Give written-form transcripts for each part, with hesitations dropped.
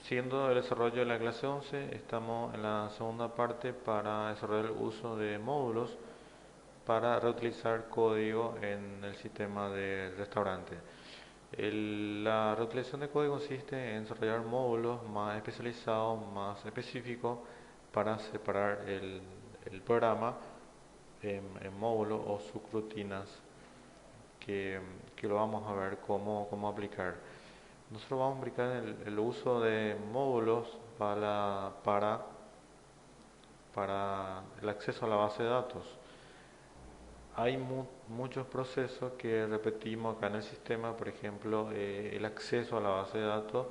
Siguiendo el desarrollo de la clase 11, estamos en la segunda parte para desarrollar el uso de módulos para reutilizar código en el sistema de restaurante. La reutilización de código consiste en desarrollar módulos más especializados, más específicos para separar el programa en módulos o subrutinas que, que lo vamos a ver cómo aplicar. Nosotros vamos a aplicar el uso de módulos para el acceso a la base de datos. Hay muchos procesos que repetimos acá en el sistema, por ejemplo, el acceso a la base de datos.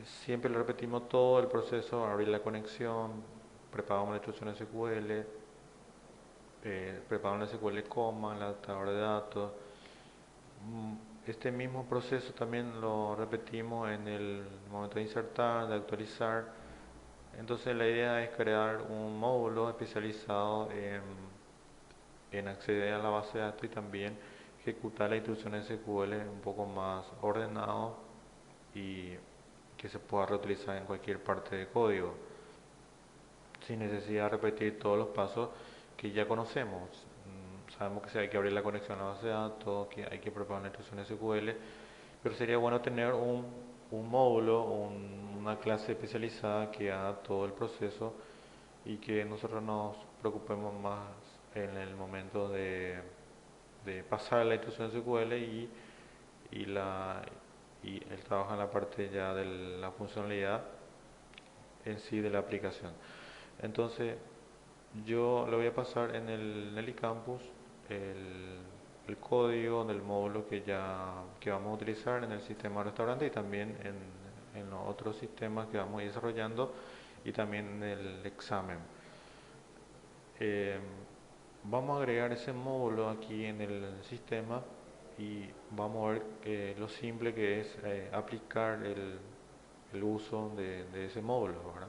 Siempre lo repetimos todo el proceso, abrir la conexión, preparamos la instrucción SQL, preparamos la SQL coma, la tabla de datos. Este mismo proceso también lo repetimos en el momento de insertar, de actualizar. Entonces la idea es crear un módulo especializado en acceder a la base de datos y también ejecutar la instrucción SQL un poco más ordenado y que se pueda reutilizar en cualquier parte de código sin necesidad de repetir todos los pasos que ya conocemos. Sabemos que hay que abrir la conexión a la base de datos, que hay que preparar una instrucción SQL, pero sería bueno tener un módulo, una clase especializada que haga todo el proceso y que nosotros nos preocupemos más en el momento de pasar la instrucción SQL y, la, y el trabajo en la parte ya de la funcionalidad en sí de la aplicación. Entonces, yo le voy a pasar en el Nelly Campus el, el código del módulo que vamos a utilizar en el sistema restaurante y también en los otros sistemas que vamos a ir desarrollando y también en el examen. Eh, Vamos a agregar ese módulo aquí en el sistema y vamos a ver lo simple que es aplicar el uso de ese módulo, ¿verdad?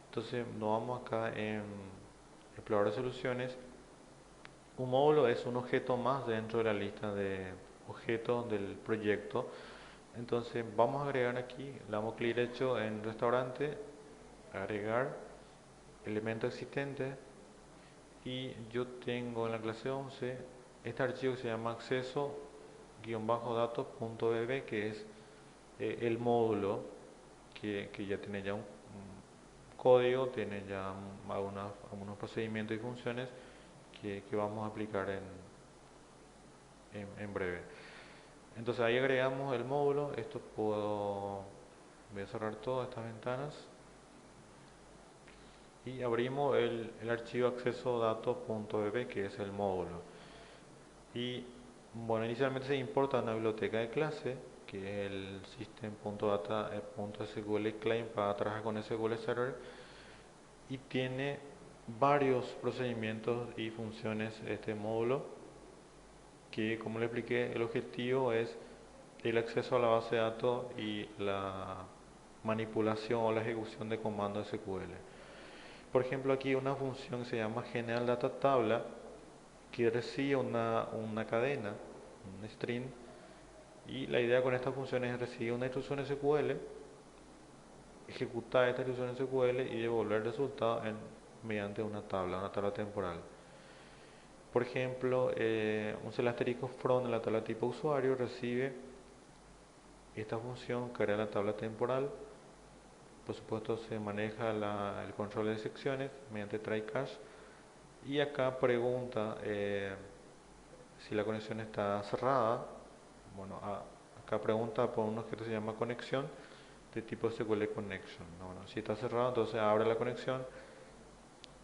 Entonces nos vamos acá en explorar de soluciones. Un módulo es un objeto más dentro de la lista de objetos del proyecto. Entonces vamos a agregar aquí, le damos clic derecho en restaurante, agregar elemento existente y yo tengo en la clase 11 este archivo que se llama acceso-datos.bb que es el módulo que ya tiene ya un código, tiene ya algunos procedimientos y funciones que vamos a aplicar en breve. Entonces ahí agregamos el módulo, voy a cerrar todas estas ventanas y abrimos el archivo acceso-datos.bb que es el módulo. Y bueno, inicialmente se importa una biblioteca de clase que es el system.data.sql client para trabajar con SQL Server y tiene varios procedimientos y funciones este módulo que, como le expliqué, el objetivo es el acceso a la base de datos y la manipulación o la ejecución de comandos SQL. Por ejemplo, aquí una función que se llama general data tabla que recibe una cadena, un string, y la idea con esta función es recibir una instrucción SQL, ejecutar esta instrucción SQL y devolver el resultado mediante una tabla temporal. Por ejemplo, un cel asterisco from en la tabla tipo usuario recibe esta función, crea la tabla temporal. Por supuesto, se maneja el control de secciones mediante try catch. Y acá pregunta si la conexión está cerrada. Bueno, acá pregunta por un objeto que se llama conexión de tipo SQL connection. Bueno, si está cerrado, entonces abre la conexión.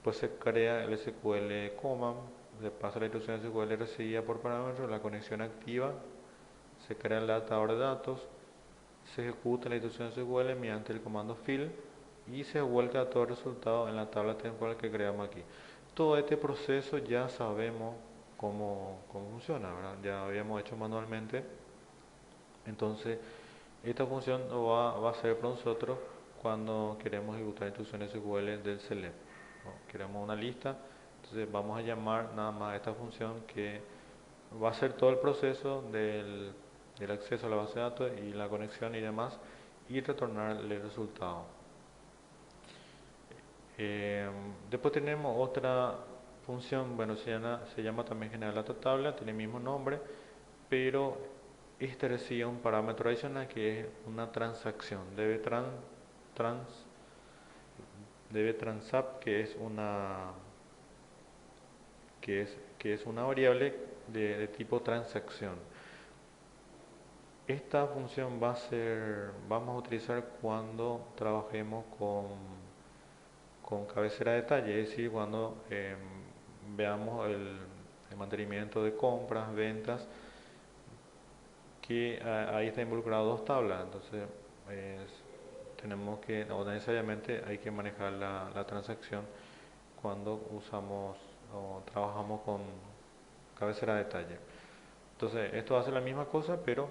Pues se crea el SQL command, se pasa la instrucción SQL recibida por parámetro, la conexión activa, se crea el adaptador de datos, se ejecuta la instrucción SQL mediante el comando fill y se vuelca todo el resultado en la tabla temporal que creamos aquí. Todo este proceso ya sabemos cómo funciona, ¿verdad? Ya habíamos hecho manualmente. Entonces, esta función va a ser para nosotros cuando queremos ejecutar instrucciones SQL del select. ¿No? Queremos una lista, entonces vamos a llamar nada más a esta función que va a hacer todo el proceso del acceso a la base de datos y la conexión y demás y retornarle el resultado. Eh, Después tenemos otra función, bueno, se llama también generar la tabla, tiene el mismo nombre, pero este recibe un parámetro adicional que es una transacción. Trans, debe transap, que es una variable de tipo transacción. Esta función vamos a utilizar cuando trabajemos con cabecera de detalle, es decir, cuando veamos el mantenimiento de compras, ventas, que ahí está involucrado dos tablas, entonces tenemos que, no necesariamente hay que manejar la transacción cuando usamos o trabajamos con cabecera de detalle. Entonces esto hace la misma cosa, pero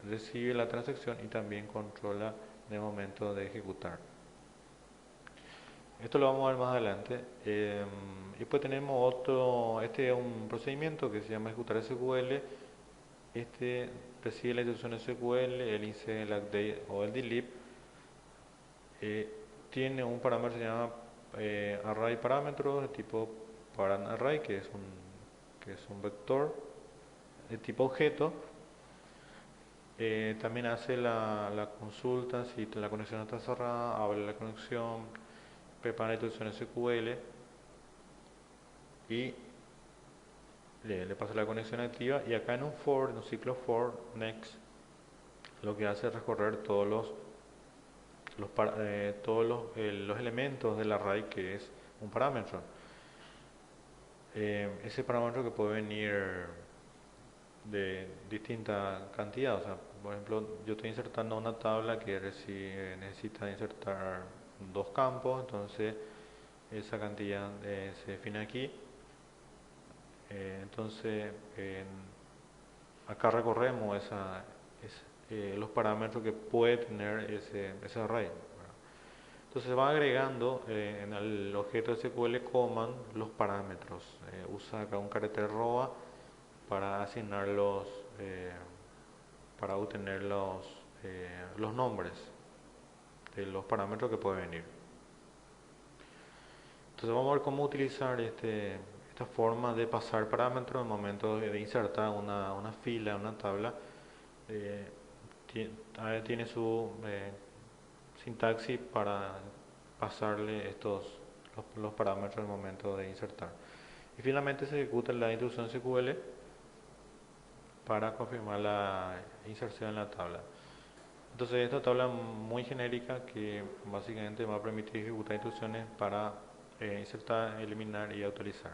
recibe la transacción y también controla en el momento de ejecutar. Esto lo vamos a ver más adelante. Y después tenemos este es un procedimiento que se llama ejecutar SQL. Este recibe la instrucción SQL, el insert, el update o el delete. Tiene un parámetro que se llama array parámetros de tipo param array, que es un vector de tipo objeto. También hace la consulta si la conexión está cerrada, abre la conexión, prepara la instrucción SQL y le pasa la conexión activa. Y acá en un ciclo for next, lo que hace es recorrer los elementos del array, que es un parámetro. Ese parámetro que puede venir de distinta cantidad, o sea, por ejemplo, yo estoy insertando una tabla que necesita insertar dos campos, entonces esa cantidad se define aquí. Entonces acá recorremos los parámetros que puede tener ese array. Entonces va agregando en el objeto SQL command los parámetros. Usa acá un carácter arroba para asignarlos, para obtener los nombres de los parámetros que pueden venir. Entonces vamos a ver cómo utilizar esta forma de pasar parámetros en el momento de insertar una fila, una tabla. Tiene su sintaxis para pasarle los parámetros en el momento de insertar. Y finalmente se ejecuta la instrucción SQL para confirmar la inserción en la tabla. Entonces esta tabla muy genérica que básicamente va a permitir ejecutar instrucciones para insertar, eliminar y autorizar.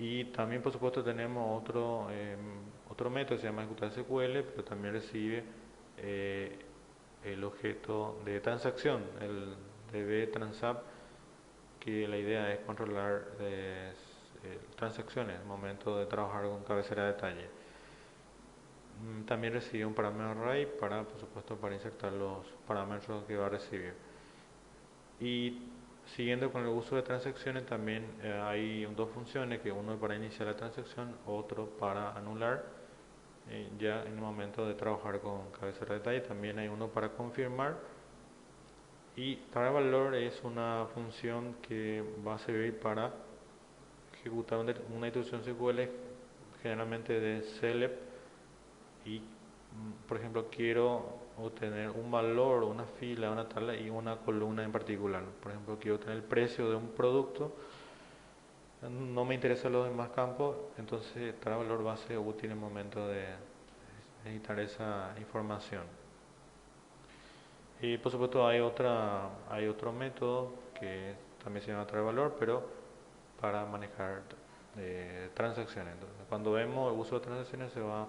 Y también por supuesto tenemos otro método que se llama ejecutar SQL, pero también recibe el objeto de transacción, el dbTransApp, que la idea es controlar transacciones en el momento de trabajar con cabecera de detalle. También recibe un parámetro array para, por supuesto, para insertar los parámetros que va a recibir. Y siguiendo con el uso de transacciones, también hay dos funciones, que uno para iniciar la transacción, otro para anular. Ya en el momento de trabajar con cabecera de detalle, también hay uno para confirmar. Y trae valor es una función que va a servir para ejecutar una instrucción SQL, generalmente de select, y por ejemplo quiero obtener un valor, una fila, una tabla y una columna en particular. Por ejemplo, quiero obtener el precio de un producto, no me interesan los demás campos, entonces trae valor va a ser útil en el momento de necesitar esa información. Y por supuesto hay otro método que también se llama trae valor, pero para manejar transacciones. Entonces, cuando vemos el uso de transacciones se va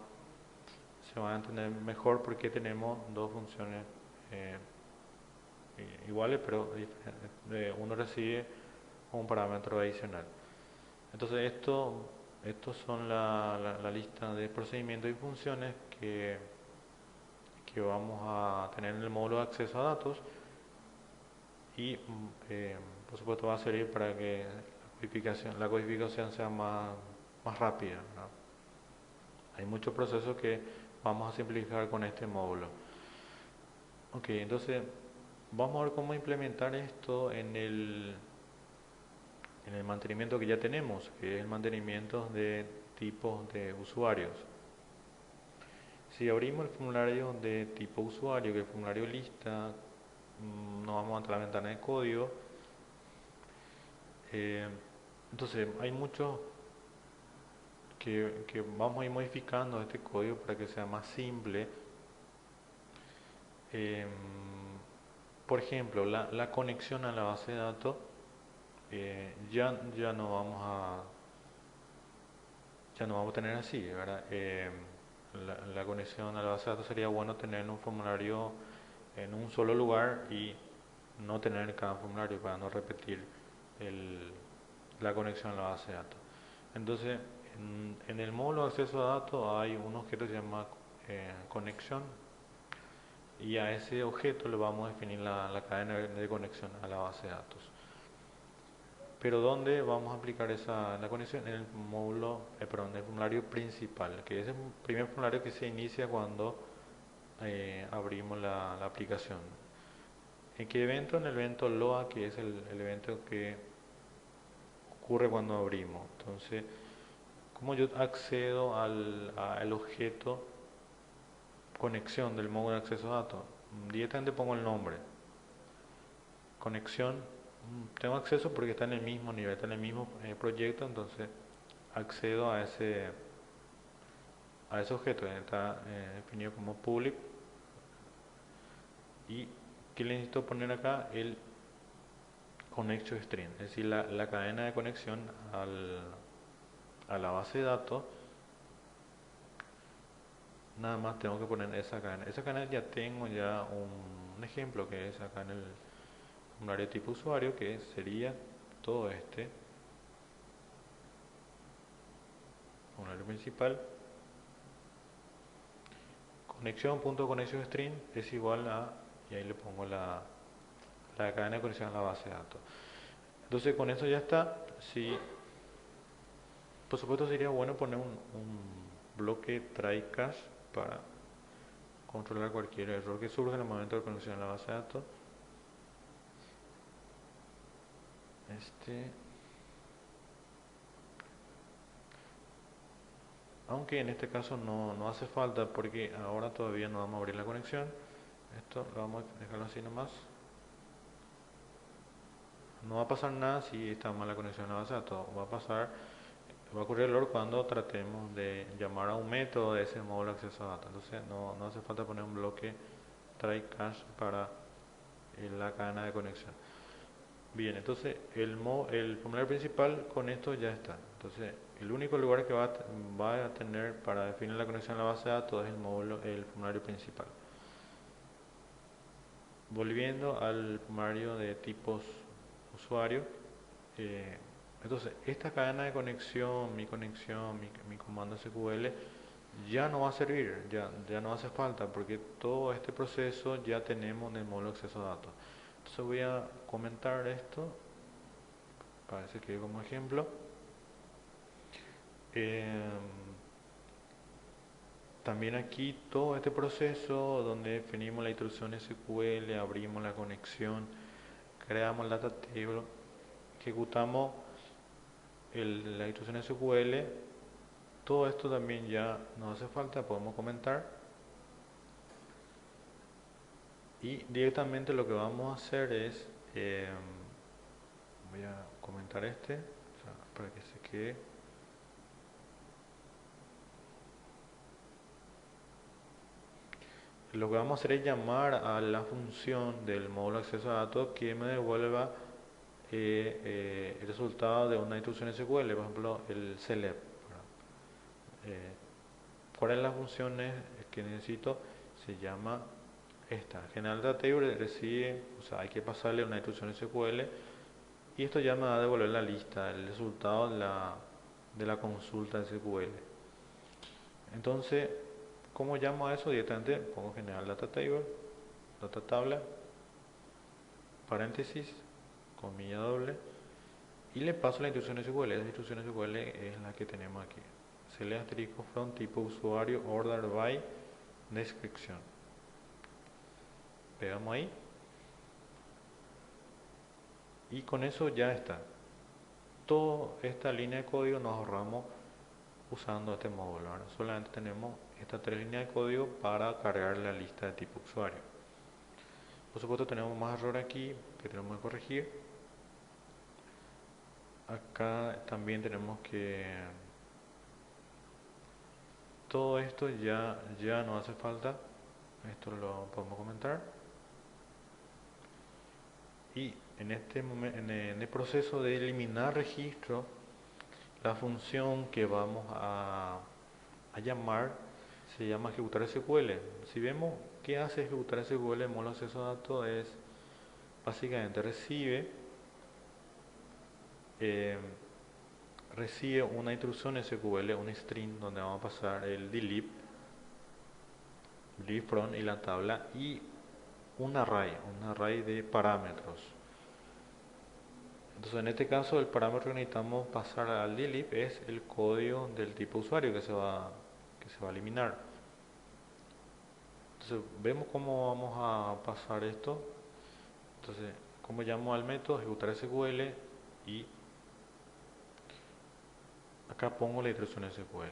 a entender mejor porque tenemos dos funciones iguales, pero uno recibe un parámetro adicional. Entonces estos son la lista de procedimientos y funciones que vamos a tener en el módulo de acceso a datos, y por supuesto va a servir para que la codificación sea más rápida, ¿no? Hay muchos procesos que vamos a simplificar con este módulo. Ok, entonces vamos a ver cómo implementar esto en el mantenimiento que ya tenemos, que es el mantenimiento de tipos de usuarios. Si abrimos el formulario de tipo usuario, que es el formulario lista, nos vamos a la ventana de código. Entonces hay muchos que vamos a ir modificando este código para que sea más simple. Por ejemplo, la conexión a la base de datos ya no vamos a tener así, ¿verdad? La conexión a la base de datos sería bueno tener un formulario en un solo lugar y no tener cada formulario para no repetir la conexión a la base de datos. Entonces, en el módulo de acceso a datos hay un objeto que se llama conexión, y a ese objeto le vamos a definir la cadena de conexión a la base de datos. Pero ¿dónde vamos a aplicar la conexión? En el módulo, perdón, el formulario principal, que es el primer formulario que se inicia cuando abrimos la aplicación. ¿En qué evento? En el evento LOA, que es el evento que ocurre cuando abrimos. Entonces, ¿cómo yo accedo al objeto conexión del módulo de acceso a datos? Directamente pongo el nombre. Conexión, tengo acceso porque está en el mismo nivel, está en el mismo proyecto, entonces accedo a ese objeto, está definido como public. Y ¿qué le necesito poner acá? El connection string, es decir, la cadena de conexión a la base de datos. Nada más tengo que poner esa cadena. Esa cadena ya tengo un ejemplo, que es acá en el formulario tipo usuario, que sería todo este formulario principal. Conexión.connection string es igual a, y ahí le pongo la cadena de conexión a la base de datos. Entonces con eso ya está. Si, por supuesto sería bueno poner un bloque try catch para controlar cualquier error que surja en el momento de conexión a la base de datos. Aunque en este caso no hace falta, porque ahora todavía no vamos a abrir la conexión. Esto lo vamos a dejarlo así nomás. No va a pasar nada si está mal la conexión a la base de datos. Va a ocurrir el error cuando tratemos de llamar a un método de ese módulo de acceso a datos. Entonces no hace falta poner un bloque try catch para la cadena de conexión. Bien, entonces el formulario principal con esto ya está. Entonces el único lugar que va a tener para definir la conexión a la base de datos es el formulario principal. Volviendo al formulario de tipos usuario, entonces esta cadena de conexión, mi comando SQL ya no va a servir, ya no hace falta, porque todo este proceso ya tenemos en el módulo de acceso a datos. Entonces voy a comentar esto para que quede como ejemplo. También aquí todo este proceso donde definimos la instrucción SQL, abrimos la conexión, creamos el data table, ejecutamos la instrucción SQL, todo esto también ya no hace falta, podemos comentar. Y directamente lo que vamos a hacer es, voy a comentar para que se quede. Lo que vamos a hacer es llamar a la función del módulo de acceso a datos que me devuelva el resultado de una instrucción SQL, por ejemplo el select. ¿Cuál es la función que necesito? Se llama esta. General Data Table recibe, o sea, hay que pasarle una instrucción SQL y esto ya me va a devolver la lista, el resultado de la consulta SQL. Entonces, ¿cómo llamo a eso? Directamente pongo general data table, data tabla, paréntesis, comilla doble, y le paso la instrucción SQL. Esa instrucción SQL es la que tenemos aquí. Select asterisco from tipo usuario order by descripción. Pegamos ahí y con eso ya está. Toda esta línea de código nos ahorramos usando este módulo. Ahora solamente tenemos estas 3 líneas de código para cargar la lista de tipo usuario. Por supuesto tenemos más errores aquí que tenemos que corregir. Acá también tenemos que... Todo esto ya no hace falta. Esto lo podemos comentar. Y en este momento, en el proceso de eliminar registro, la función que vamos a llamar se llama ejecutar SQL. Si vemos qué hace ejecutar SQL en módulo de acceso a datos, es básicamente recibe una instrucción SQL, un string donde vamos a pasar el delete from y la tabla y un array de parámetros. Entonces en este caso el parámetro que necesitamos pasar al delete es el código del tipo usuario que se va a eliminar. Entonces vemos cómo vamos a pasar esto. Entonces, como llamo al método ejecutar SQL y acá pongo la instrucción SQL.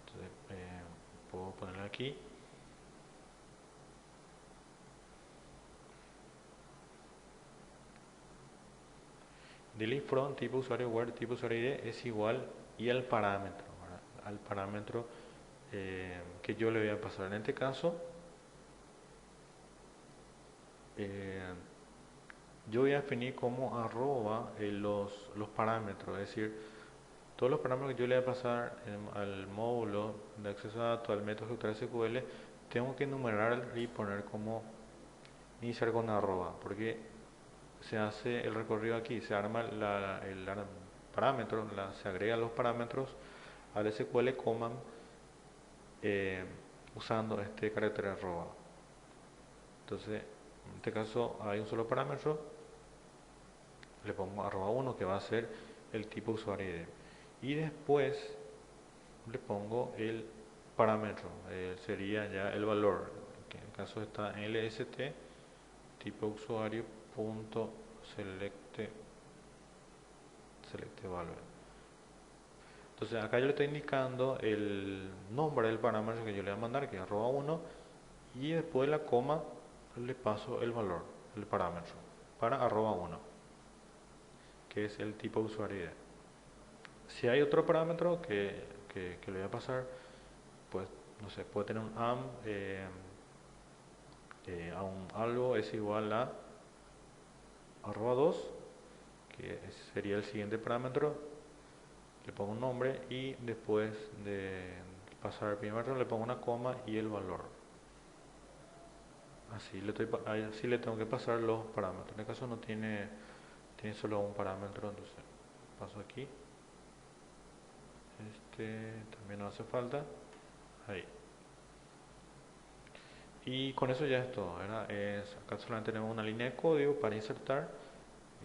Entonces puedo ponerla aquí. Delete from tipo usuario where tipo usuario ID es igual y al parámetro, ¿verdad? Al parámetro que yo le voy a pasar. En este caso yo voy a definir como arroba los parámetros, es decir, todos los parámetros que yo le voy a pasar al módulo de acceso a datos, al método ejecutar SQL, tengo que enumerar y poner como iniciar con arroba, porque se hace el recorrido aquí, se arma el parámetro, se agregan los parámetros al SQL command usando este carácter arroba. Entonces, en este caso hay un solo parámetro, le pongo arroba 1 que va a ser el tipo usuario ID. Y después le pongo el parámetro, sería ya el valor, que en el caso está en lst tipo usuario punto select value. Entonces acá yo le estoy indicando el nombre del parámetro que yo le voy a mandar, que es arroba 1, y después de la coma le paso el valor, el parámetro, para arroba 1, que es el tipo usuario ID. Si hay otro parámetro que le voy a pasar, pues no sé, puede tener un algo es igual a arroba 2, que sería el siguiente parámetro, le pongo un nombre y después de pasar el parámetro le pongo una coma y el valor. Así le tengo que pasar los parámetros. En este caso no tiene solo un parámetro, entonces paso aquí. Este también no hace falta. Ahí. Y con eso ya es todo, ¿verdad? Acá solamente tenemos una línea de código para insertar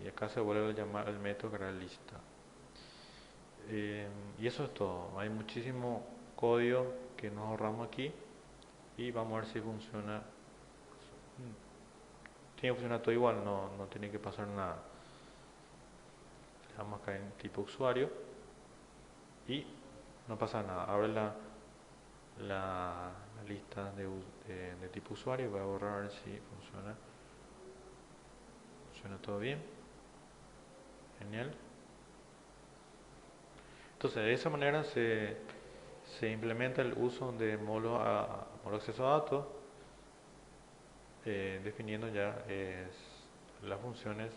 y acá se vuelve a llamar el método crear lista. Y eso es todo. Hay muchísimo código que nos ahorramos aquí y vamos a ver si funciona. Tiene que funcionar todo igual, no tiene que pasar nada. Le damos acá en tipo usuario y no pasa nada. Abre la lista de tipo usuario. Voy a borrar a ver si funciona. Funciona todo bien. Genial. Entonces de esa manera se implementa el uso de módulo de acceso a datos, definiendo ya las funciones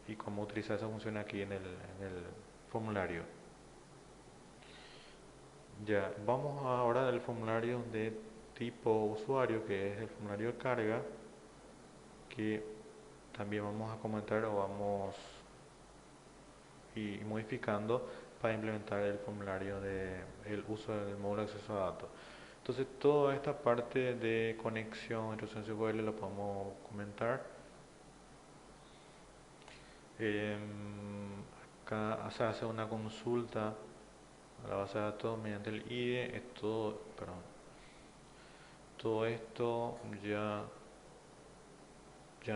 y cómo utilizar esas funciones aquí en el formulario. Ya, vamos ahora al formulario de tipo usuario, que es el formulario de carga, que también vamos a comentar o vamos y modificando para implementar el formulario de el uso del módulo de acceso a datos. Entonces toda esta parte de conexión entre SQL lo podemos comentar. Acá se hace una consulta a la base de datos mediante el IDE. Esto, perdón, Todo esto ya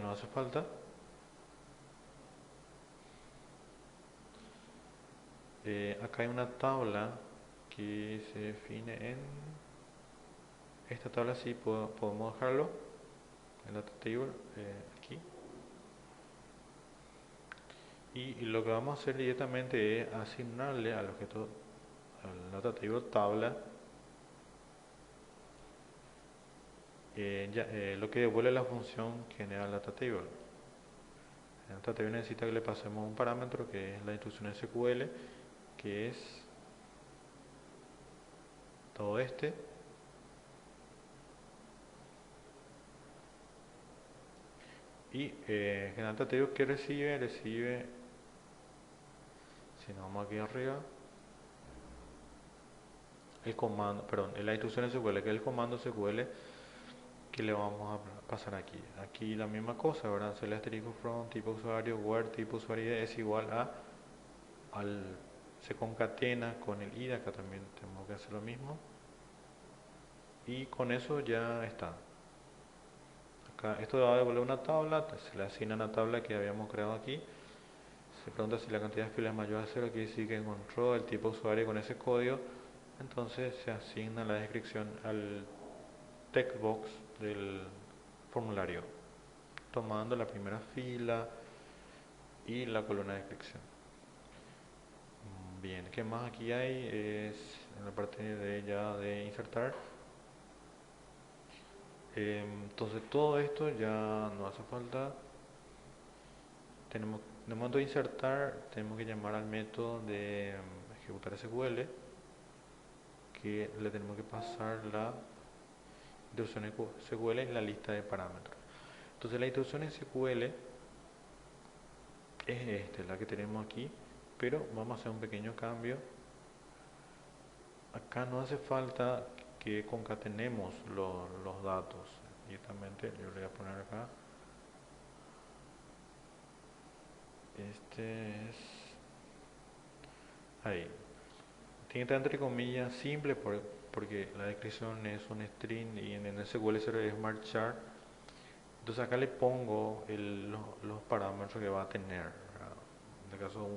no hace falta. Acá hay una tabla que se define en esta tabla. Sí, podemos dejarlo en la table aquí. Y lo que vamos a hacer directamente es asignarle al objeto, al data table tabla, lo que devuelve la función genera el data table. El data table necesita que le pasemos un parámetro que es la instrucción SQL, que es todo este. Y el data table que recibe, si nos vamos aquí arriba, el comando, perdón, la instrucción SQL, que es el comando SQL que le vamos a pasar aquí. Aquí la misma cosa, ¿verdad? Hacer el asterisco from, tipo usuario, where, tipo usuario es igual se concatena con el id, acá también tenemos que hacer lo mismo. Y con eso ya está. Acá, esto va a devolver una tabla, se le asigna una tabla que habíamos creado aquí. Se pregunta si la cantidad de filas es mayor a 0, quiere decir que encontró el tipo usuario con ese código. Entonces se asigna la descripción al text box del formulario, tomando la primera fila y la columna de descripción. Bien, ¿qué más aquí hay? Es en la parte de insertar. Entonces todo esto ya no hace falta. En el momento de insertar tenemos que llamar al método de ejecutar SQL, que le tenemos que pasar la instrucción SQL en la lista de parámetros. Entonces la instrucción SQL es esta, la que tenemos aquí, pero vamos a hacer un pequeño cambio. Acá no hace falta que concatenemos los datos directamente. Yo le voy a poner acá, este es ahí, tiene que estar entre comillas simple porque la descripción es un string y en el SQL Server es marchar. Entonces acá le pongo los parámetros que va a tener, ¿verdad? En este caso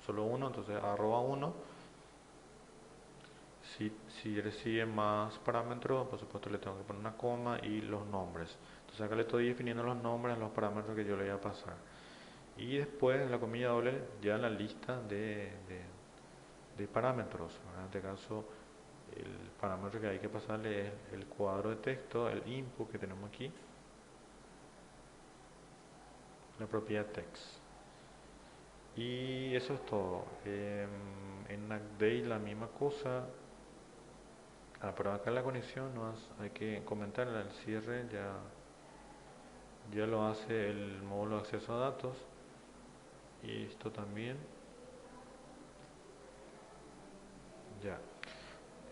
solo uno, entonces @1. Si recibe más parámetros, por supuesto le tengo que poner una coma y los nombres. Entonces acá le estoy definiendo los nombres a los parámetros que yo le voy a pasar. Y después en la comilla doble ya la lista de parámetros. En este caso el parámetro que hay que pasarle es el cuadro de texto, el input que tenemos aquí, la propiedad text. Y eso es todo. En Nagday la misma cosa. Pero acá la conexión hay que comentarla, el cierre ya lo hace el módulo de acceso a datos. Y esto también. Ya.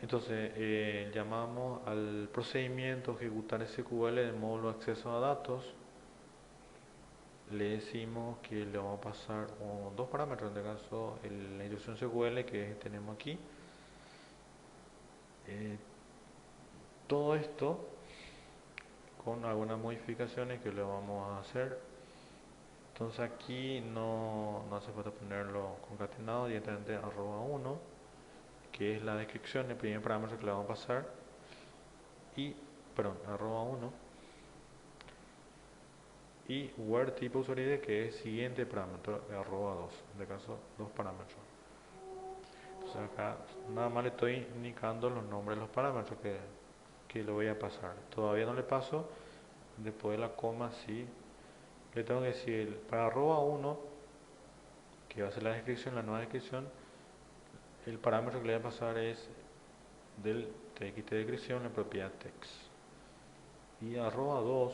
Entonces llamamos al procedimiento ejecutar SQL del módulo de acceso a datos. Le decimos que le vamos a pasar dos parámetros, en este caso la instrucción SQL que tenemos aquí. Todo esto con algunas modificaciones que le vamos a hacer. Entonces aquí no hace falta ponerlo concatenado, directamente @1, que es la descripción, el primer parámetro que le vamos a pasar. Y, perdón, @1. Y where tipo usuario ID, que es siguiente parámetro, @2. En este caso, dos parámetros. Entonces acá nada más le estoy indicando los nombres de los parámetros que le voy a pasar. Todavía no le paso, después de la coma sí. Le tengo que decir para @1, que va a ser la descripción, la nueva descripción, el parámetro que le voy a pasar es del txt descripción, la propiedad text. Y @2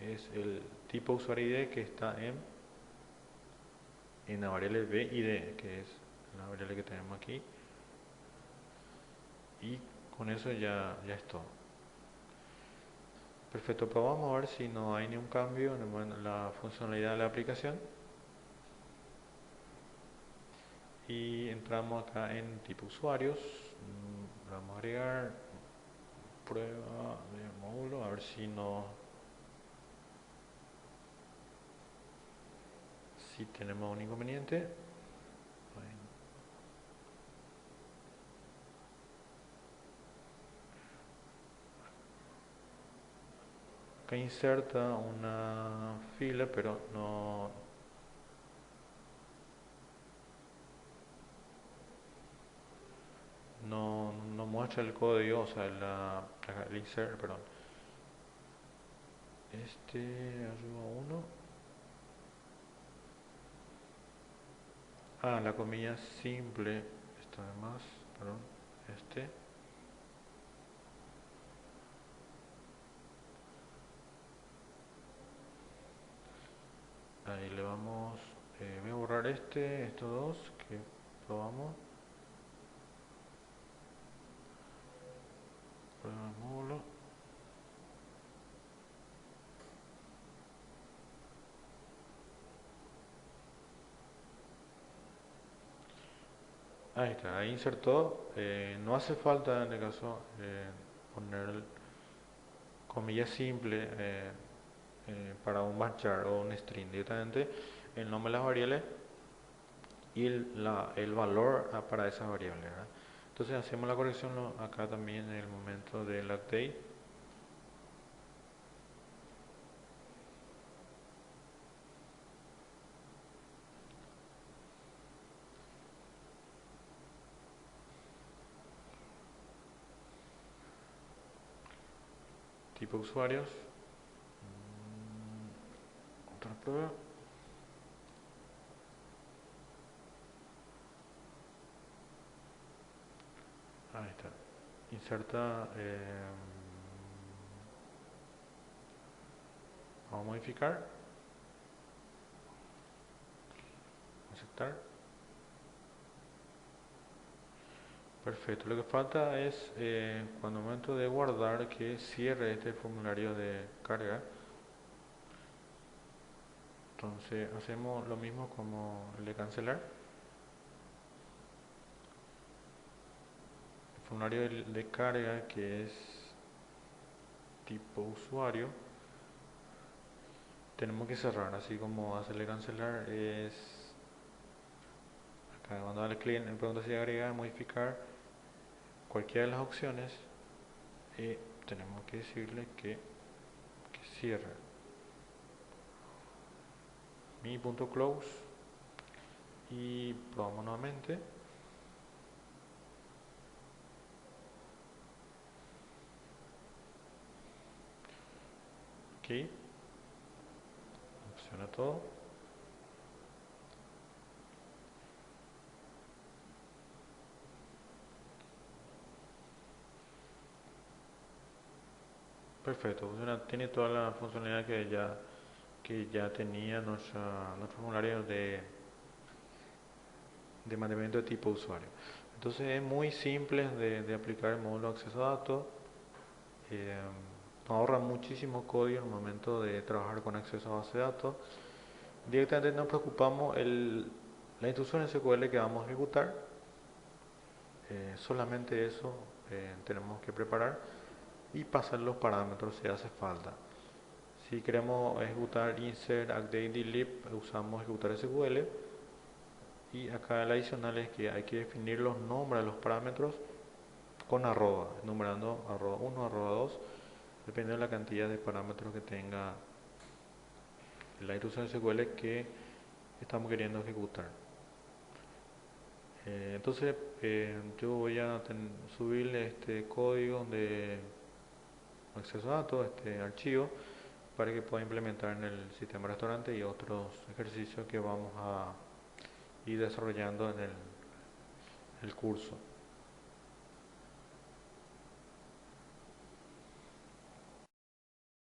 es el tipo usuario ID que está en la variable BID, que es la variable que tenemos aquí. Y con eso ya es todo. Perfecto, pues vamos a ver si no hay ningún cambio en la funcionalidad de la aplicación. Y entramos acá en tipo usuarios. Vamos a agregar prueba de módulo, a ver si no, si tenemos un inconveniente. Acá inserta una fila, pero no muestra el código, o sea, el insert, perdón. Arriba uno. La comilla simple, está de más, perdón, ahí le vamos, voy a borrar estos dos que probamos, prueba de módulo, ahí está, ahí insertó, no hace falta en el caso poner comilla simple para un varchar o un string, directamente el nombre de las variables y el valor para esa variable, ¿verdad? Entonces hacemos la corrección acá también en el momento del update. Tipo usuarios, otra prueba. Ahí está. Inserta. Vamos a modificar. Aceptar. Perfecto. Lo que falta es cuando al momento de guardar que cierre este formulario de carga. Entonces hacemos lo mismo como el de cancelar. El formulario de carga que es tipo usuario. Tenemos que cerrar, así como hacerle cancelar es acá cuando darle clic en pregunta si agregar, modificar cualquiera de las opciones y tenemos que decirle que cierre mi.close y probamos nuevamente. Ok, funciona todo. Perfecto, funciona, tiene toda la funcionalidad que ya tenía nuestro formulario de mantenimiento de tipo usuario. Entonces es muy simple de aplicar el módulo de acceso a datos. Nos ahorra muchísimo código en el momento de trabajar con acceso a base de datos. Directamente nos preocupamos la instrucción SQL que vamos a ejecutar. Solamente eso tenemos que preparar y pasar los parámetros si hace falta. Si queremos ejecutar insert, update, delete, usamos ejecutar SQL. Y acá el adicional es que hay que definir los nombres de los parámetros con arroba, numerando arroba 1, arroba 2, dependiendo de la cantidad de parámetros que tenga la instrucción SQL que estamos queriendo ejecutar. Entonces yo voy a subirle este código de acceso a datos, este archivo, para que pueda implementar en el sistema restaurante y otros ejercicios que vamos a ir desarrollando en el curso.